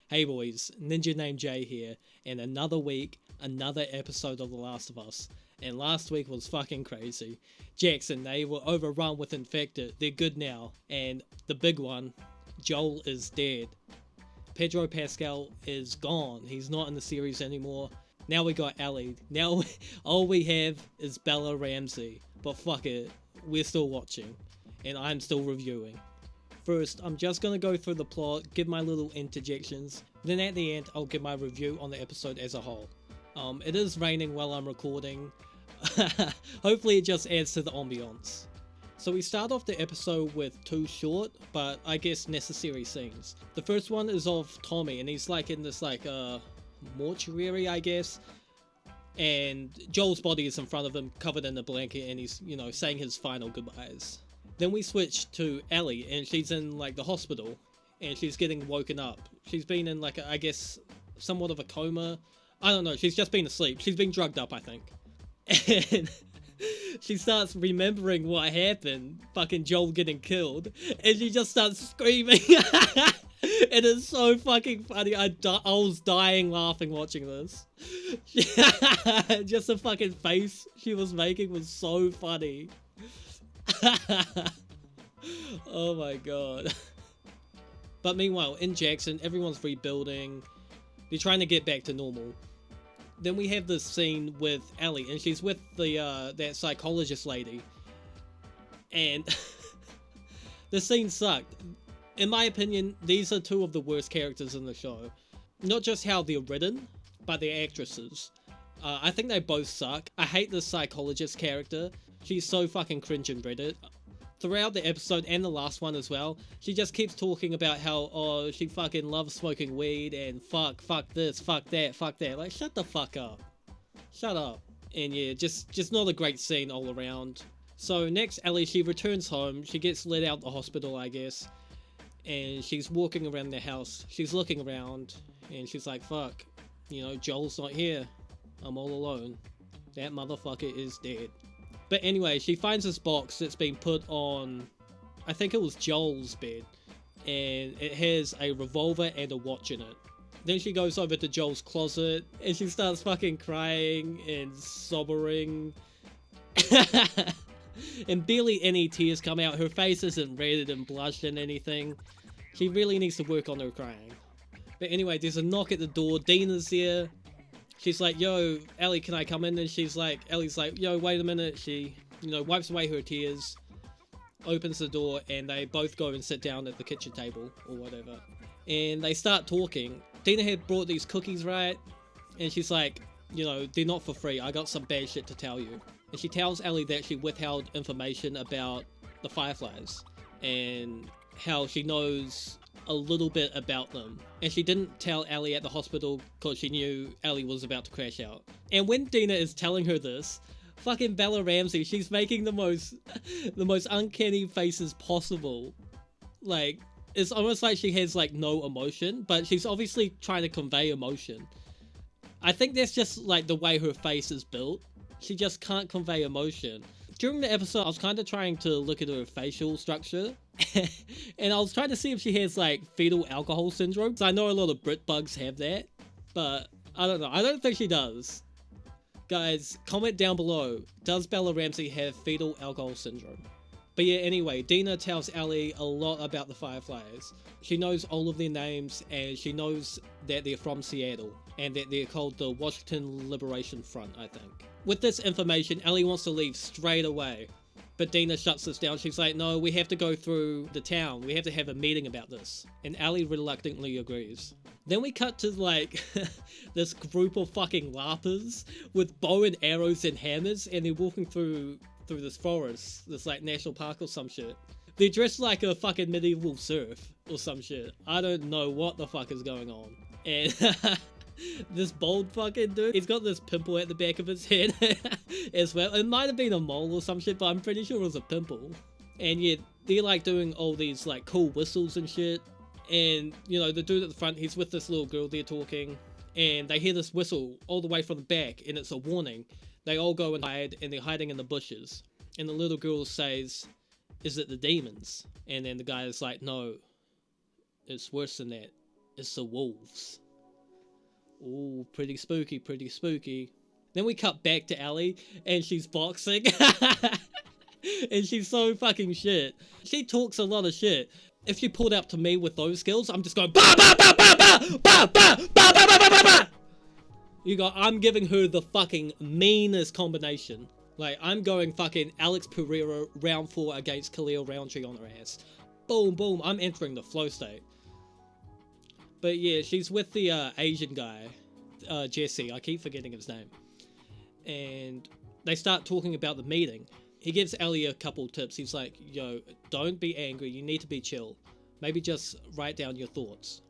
Hey boys, NinjaNamedJay here, and another week, another episode of The Last of Us. And last week was fucking crazy. Jackson, they were overrun with infected. They're good now. And the big one, Joel is dead. Pedro Pascal is gone. He's not in the series anymore. Now we got Ellie. Now all we have is Bella Ramsey. But fuck it, we're still watching. And I'm still reviewing. First, I'm just going to go through the plot, give my little interjections, then at the end I'll give my review on the episode as a whole. It is raining while I'm recording. Hopefully it just adds to the ambiance. So we start off the episode with two short, but I guess necessary scenes. The first one is of Tommy, and he's like in this mortuary, I guess. And Joel's body is in front of him, covered in a blanket, and he's, saying his final goodbyes. Then we switch to Ellie, and she's in like the hospital, and she's getting woken up. She's been in I guess, somewhat of a coma. I don't know, she's just been asleep. She's been drugged up, I think. And she starts remembering what happened, fucking Joel getting killed, and she just starts screaming. It is so fucking funny. I was dying laughing watching this. Just the fucking face she was making was so funny. Oh my god. But meanwhile, in Jackson, everyone's rebuilding. They're trying to get back to normal. Then we have this scene with Ellie, and she's with the that psychologist lady. And the scene sucked. In my opinion, these are two of the worst characters in the show. Not just how they're written, but the actresses. I think they both suck. I hate this psychologist character. She's so fucking cringe in Reddit. Throughout the episode and the last one as well, she just keeps talking about how, she fucking loves smoking weed and fuck this, fuck that. Like, shut the fuck up. Shut up. And yeah, just not a great scene all around. So next, Ellie, she returns home. She gets let out the hospital, I guess. And she's walking around the house. She's looking around and she's like, fuck, Joel's not here. I'm all alone. That motherfucker is dead. But anyway, she finds this box that's been put on, I think it was Joel's bed, and it has a revolver and a watch in it. Then she goes over to Joel's closet, and she starts fucking crying and sobbing. And barely any tears come out. Her face isn't red and blushed and anything. She really needs to work on her crying. But anyway, there's a knock at the door. Dina's there. She's like, yo, Ellie, can I come in? And Ellie's like, yo, wait a minute. She, wipes away her tears, opens the door, and they both go and sit down at the kitchen table or whatever. And they start talking. Dina had brought these cookies, right? And she's like, they're not for free. I got some bad shit to tell you. And she tells Ellie that she withheld information about the Fireflies and how she knows a little bit about them. And she didn't tell Ellie at the hospital because she knew Ellie was about to crash out. And when Dina is telling her this, fucking Bella Ramsey, she's making the most uncanny faces possible. Like, it's almost like she has no emotion, but she's obviously trying to convey emotion. I think that's just the way her face is built. She just can't convey emotion. During the episode, I was kind of trying to look at her facial structure. And I was trying to see if she has fetal alcohol syndrome. So I know a lot of Brit bugs have that, but I don't know. I don't think she does. Guys, comment down below. Does Bella Ramsey have fetal alcohol syndrome? But yeah, anyway, Dina tells Ellie a lot about the Fireflies. She knows all of their names, and she knows that they're from Seattle, and that they're called the Washington Liberation Front, I think. With this information, Ellie wants to leave straight away. But Dina shuts this down. She's like, no, we have to go through the town. We have to have a meeting about this. And Ellie reluctantly agrees. Then we cut to this group of fucking LARPers with bow and arrows and hammers, and they're walking through this forest, this national park or some shit. They're dressed like a fucking medieval serf or some shit. I don't know what the fuck is going on. And this bald fucking dude, he's got this pimple at the back of his head as well. It might have been a mole or some shit, but I'm pretty sure it was a pimple. And yeah, they're doing all these cool whistles and shit. And the dude at the front, he's with this little girl, they're talking, and they hear this whistle all the way from the back, and it's a warning. They all go and hide, and they're hiding in the bushes. And the little girl says, is it the demons? And then the guy is like, no, it's worse than that. It's the wolves. Ooh, pretty spooky, pretty spooky. Then we cut back to Ellie, and she's boxing. And she's so fucking shit. She talks a lot of shit. If she pulled up to me with those skills, I'm just going ba ba ba ba ba ba ba ba ba ba ba ba. You go, I'm giving her the fucking meanest combination. Like, I'm going fucking Alex Pereira round 4 against Khalil Roundtree on her ass. Boom, boom. I'm entering the flow state. But yeah, she's with the Asian guy, Jesse. I keep forgetting his name. And they start talking about the meeting. He gives Ellie a couple tips. He's like, yo, don't be angry. You need to be chill. Maybe just write down your thoughts.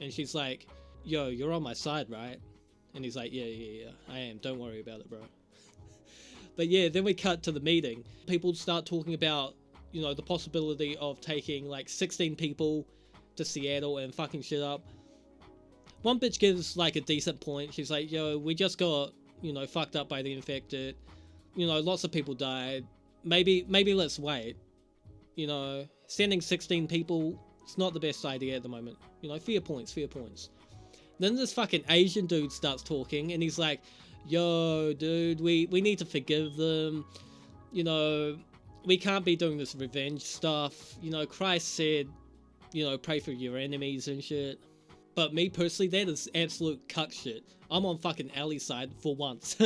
And she's like, yo, you're on my side, right? And he's like, yeah, I am. Don't worry about it, bro. But yeah, then we cut to the meeting. People start talking about, you know, the possibility of taking like 16 people to Seattle and fucking shit up. One bitch gives like a decent point. She's like, yo, we just got, you know, fucked up by the infected. You know, lots of people died. Maybe let's wait. You know, sending 16 people, it's not the best idea at the moment. You know, fair points. Then this fucking Asian dude starts talking, and he's like, yo, dude, we need to forgive them. You know, we can't be doing this revenge stuff. You know, Christ said, you know, pray for your enemies and shit. But me personally, that is absolute cuck shit. I'm on fucking Ellie's side for once.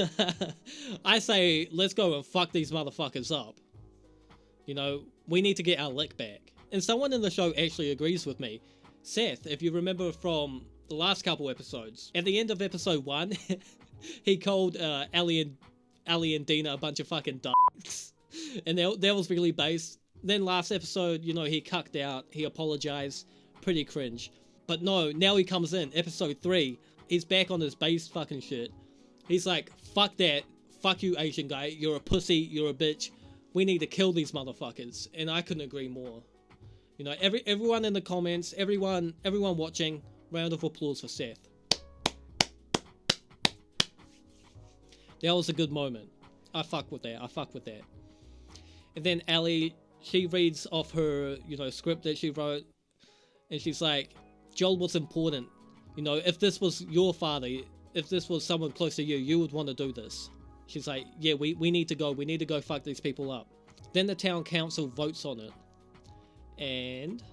I say, let's go and fuck these motherfuckers up. You know, we need to get our lick back. And someone in the show actually agrees with me. Seth, if you remember from the last couple episodes, at the end of episode 1, he called Ellie and Dina a bunch of fucking d***s. And that was really base. Then last episode, you know, he cucked out, he apologized, pretty cringe. But no, now he comes in, episode 3, he's back on his base fucking shit. He's like, fuck that, fuck you Asian guy, you're a pussy, you're a bitch, we need to kill these motherfuckers. And I couldn't agree more. You know, everyone in the comments, everyone watching, round of applause for Seth. That was a good moment. I fuck with that. And then Ellie, she reads off her, you know, script that she wrote, and she's like, Joel was important. You know, if this was your father, if this was someone close to you, you would want to do this. She's like, yeah, we need to go. We need to go fuck these people up. Then the town council votes on it. And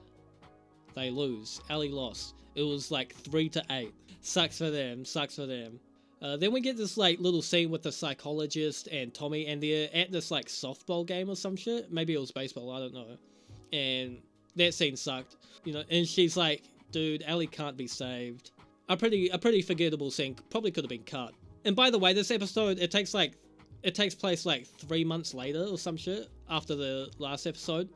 they lose. Ellie lost. It was like 3-8. Sucks for them. Then we get this like little scene with the psychologist and Tommy, and they're at this like softball game or some shit. Maybe it was baseball, I don't know. And that scene sucked. You know, and she's like, dude, Ellie can't be saved. A pretty forgettable scene, probably could have been cut. And by the way, this episode, it takes place like 3 months later or some shit after the last episode.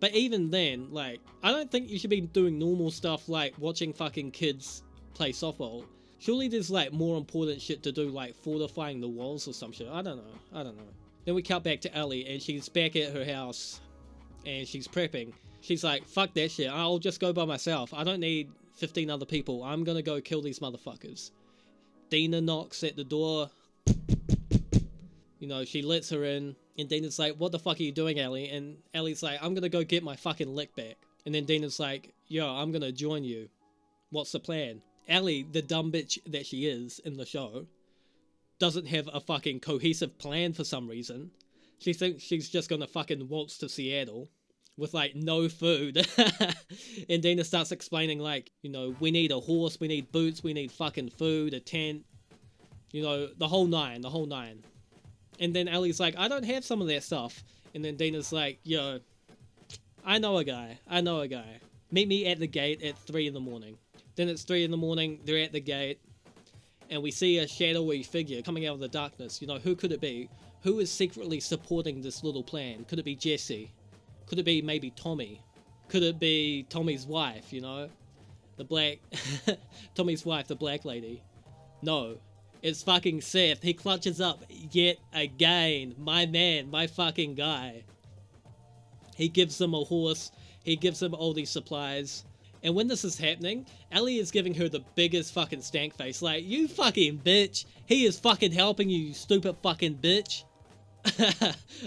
But even then, like, I don't think you should be doing normal stuff like watching fucking kids play softball. Surely there's like more important shit to do, like fortifying the walls or some shit. I don't know. Then we cut back to Ellie, and she's back at her house and she's prepping. She's like, fuck that shit, I'll just go by myself. I don't need 15 other people. I'm gonna go kill these motherfuckers. Dina knocks at the door. You know, she lets her in, and Dina's like, what the fuck are you doing, Ellie? And Ellie's like, I'm gonna go get my fucking lick back. And then Dina's like, yo, I'm gonna join you. What's the plan? Ellie, the dumb bitch that she is in the show, doesn't have a fucking cohesive plan for some reason. She thinks she's just gonna fucking waltz to Seattle with like no food. And Dina starts explaining like, you know, we need a horse, we need boots, we need fucking food, a tent, you know, the whole nine. And then Ellie's like, I don't have some of that stuff. And then Dina's like, yo, I know a guy. Meet me at the gate at 3 in the morning. Then it's 3 in the morning, they're at the gate, and we see a shadowy figure coming out of the darkness. You know, who could it be? Who is secretly supporting this little plan? Could it be Jesse? Could it be maybe Tommy? Could it be Tommy's wife, you know? Tommy's wife, the black lady. No, it's fucking Seth. He clutches up yet again. My man, my fucking guy. He gives them a horse. He gives them all these supplies. And when this is happening, Ellie is giving her the biggest fucking stank face. Like, you fucking bitch. He is fucking helping you, you stupid fucking bitch.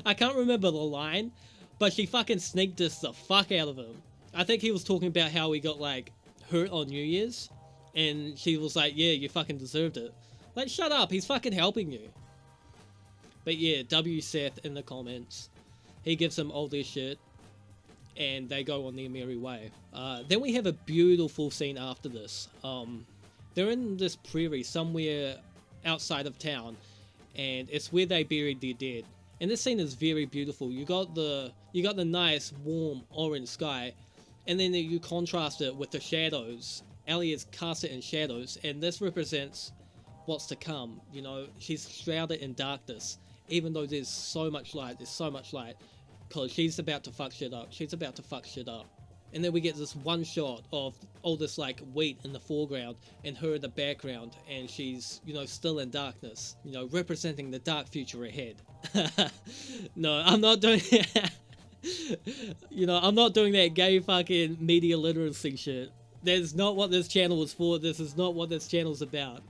I can't remember the line, but she fucking sneak dissed the fuck out of him. I think he was talking about how he got, like, hurt on New Year's, and she was like, yeah, you fucking deserved it. Like, shut up, he's fucking helping you. But yeah, W Seth in the comments, he gives them all this shit, and they go on their merry way. Then we have a beautiful scene after this. They're in this prairie somewhere outside of town, and it's where they buried their dead. And this scene is very beautiful. You got the nice warm orange sky, and then you contrast it with the shadows. Ellie is cast it in shadows, and this represents what's to come. You know, she's shrouded in darkness, even though there's so much light. Because she's about to fuck shit up. And then we get this one shot of all this like wheat in the foreground and her in the background, and she's, you know, still in darkness, you know, representing the dark future ahead. No, I'm not doing you know, I'm not doing that gay fucking media literacy shit. That's not what this channel is for. This is not what this channel's about.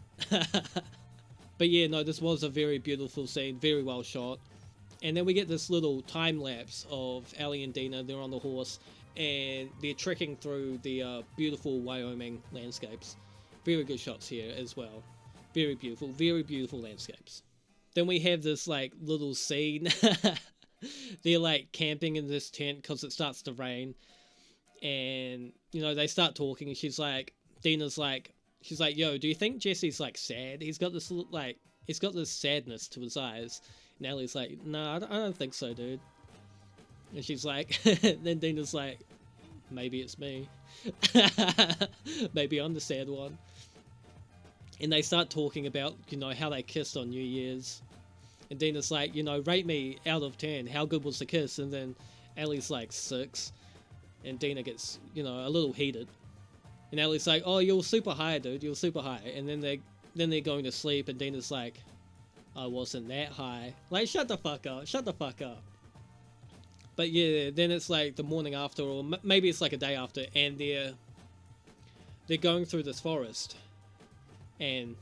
But yeah, no, this was a very beautiful scene, very well shot. And then we get this little time lapse of Ellie and Dina. They're on the horse, and they're trekking through the beautiful Wyoming landscapes. Very good shots here as well. Very beautiful landscapes. Then we have this like little scene. They're like camping in this tent because it starts to rain, and you know, they start talking, and she's like, Dina's like, she's like, yo, do you think Jesse's like sad? He's got this like, he's got this sadness to his eyes. And Ellie's like, no, I don't think so, dude. And she's like, then Dina's like, maybe it's me. Maybe I'm the sad one. And they start talking about, you know, how they kissed on New Year's. And Dina's like, you know, rate me out of 10. How good was the kiss? And then Ellie's like 6. And Dina gets, you know, a little heated. And Ellie's like, oh, you're super high, dude. You're super high. And then they're going to sleep, and Dina's like, I wasn't that high. Like, shut the fuck up. But yeah, then it's like the morning after, or maybe it's like a day after, and they're going through this forest. And,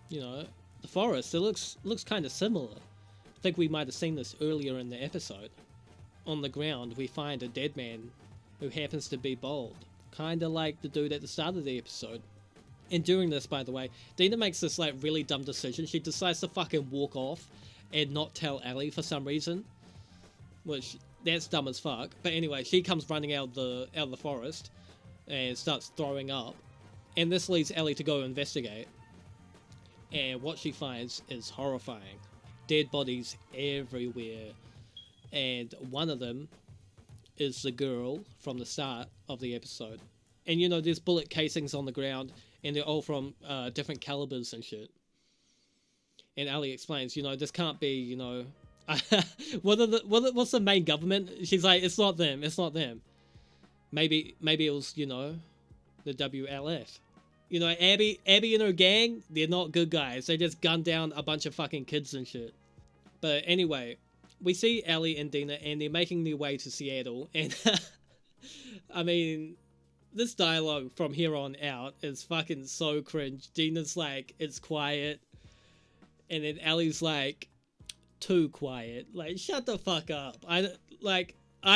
you know, the forest, it looks kind of similar. I think we might have seen this earlier in the episode. On the ground, we find a dead man who happens to be bald. Kind of like the dude at the start of the episode. And during this, by the way, Dina makes this like really dumb decision. She decides to fucking walk off and not tell Ellie for some reason. Which, that's dumb as fuck. But anyway, she comes running out of the forest and starts throwing up. And this leads Ellie to go investigate. And what she finds is horrifying. Dead bodies everywhere. And one of them is the girl from the start of the episode. And you know, there's bullet casings on the ground, and they're all from different calibers and shit. And Ellie explains, you know, this can't be, you know, what's the main government? She's like, it's not them. Maybe it was, you know, the WLF. You know, Abby and her gang, they're not good guys. They just gunned down a bunch of fucking kids and shit. But anyway, we see Ellie and Dina, and they're making their way to Seattle. And I mean, this dialogue from here on out is fucking so cringe. Dina's like, it's quiet. And then Ellie's like, too quiet. Like, shut the fuck up. I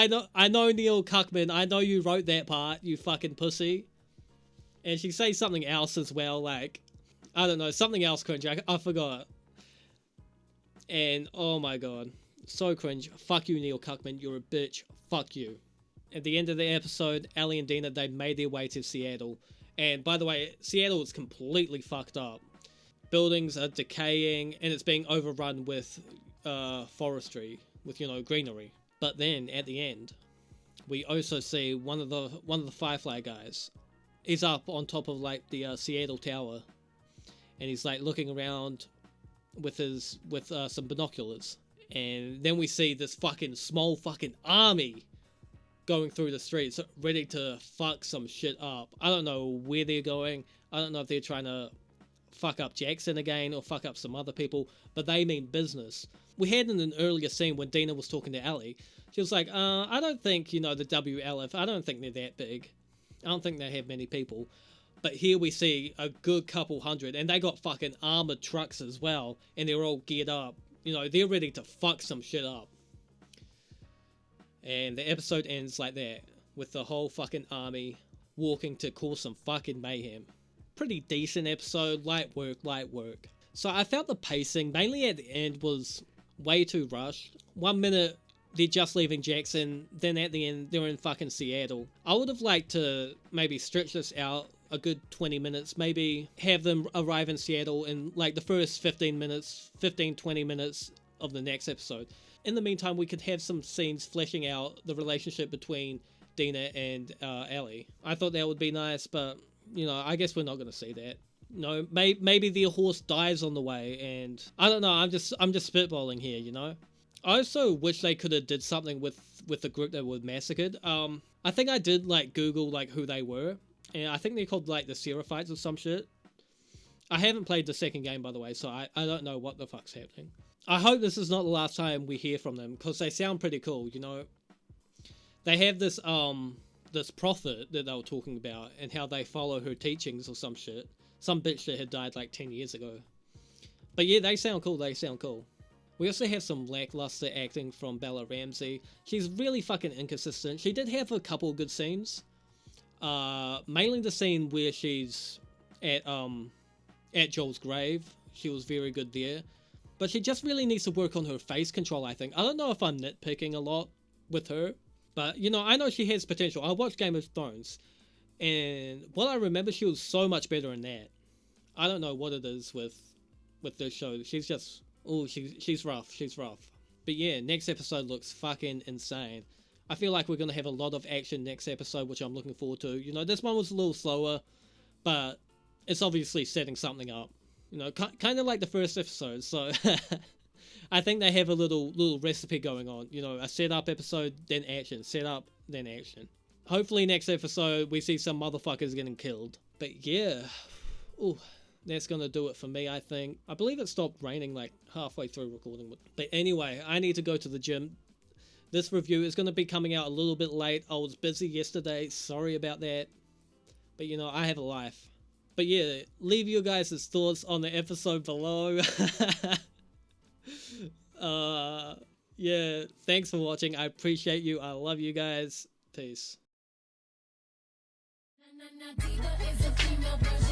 know Neil Cuckman. I know you wrote that part, you fucking pussy. And she says something else as well, like, I don't know, something else cringe. I forgot. And, oh my god. So cringe. Fuck you, Neil Cuckman. You're a bitch. Fuck you. At the end of the episode, Ellie and Dina, they made their way to Seattle. And by the way, Seattle is completely fucked up. Buildings are decaying, and it's being overrun with forestry, with, you know, greenery. But then, at the end, we also see one of the Firefly guys. He's up on top of, like, the Seattle Tower. And he's, like, looking around with some binoculars. And then we see this fucking small fucking army going through the streets, ready to fuck some shit up. I don't know where they're going. I don't know if they're trying to fuck up Jackson again or fuck up some other people, but they mean business. We had in an earlier scene when Dina was talking to Ellie, she was like, I don't think, you know, the WLF, I don't think they're that big. I don't think they have many people. But here we see a good couple hundred, and they got fucking armored trucks as well, and they're all geared up. You know, they're ready to fuck some shit up. And the episode ends like that, with the whole fucking army walking to cause some fucking mayhem. Pretty decent episode, light work, light work. So I felt the pacing, mainly at the end, was way too rushed. 1 minute they're just leaving Jackson, then at the end they're in fucking Seattle. I would have liked to maybe stretch this out a good 20 minutes, maybe have them arrive in Seattle in like the first 15 minutes, 20 minutes of the next episode. In the meantime, we could have some scenes fleshing out the relationship between Dina and Ellie. I thought that would be nice, but you know, I guess we're not going to see that. No, maybe their horse dies on the way, and I don't know. I'm just spitballing here, you know. I also wish they could have did something with the group that were massacred. I think I did like Google like who they were, and I think they're called like the Seraphites or some shit. I haven't played the second game, by the way, so I don't know what the fuck's happening. I hope this is not the last time we hear from them, because they sound pretty cool, you know. They have this this prophet that they were talking about, and how they follow her teachings or some shit. Some bitch that had died like 10 years ago. But yeah, they sound cool, they sound cool. We also have some lackluster acting from Bella Ramsey. She's really fucking inconsistent. She did have a couple good scenes. Mainly the scene where she's at Joel's grave. She was very good there. But she just really needs to work on her face control, I think. I don't know if I'm nitpicking a lot with her. But, you know, I know she has potential. I watched Game of Thrones. And what I remember, she was so much better in that. I don't know what it is with this show. She's just, oh, she's rough. She's rough. But yeah, next episode looks fucking insane. I feel like we're going to have a lot of action next episode, which I'm looking forward to. You know, this one was a little slower, but it's obviously setting something up. You know, kind of like the first episode, so I think they have a little recipe going on. You know, a setup episode, then action. Setup, then action. Hopefully next episode we see some motherfuckers getting killed. But yeah, ooh, that's gonna do it for me, I think. I believe it stopped raining like halfway through recording. But anyway, I need to go to the gym. This review is gonna be coming out a little bit late. I was busy yesterday, sorry about that. But you know, I have a life. But yeah, leave your guys' thoughts on the episode below. Yeah, thanks for watching. I appreciate you. I love you guys. Peace. Is a female version.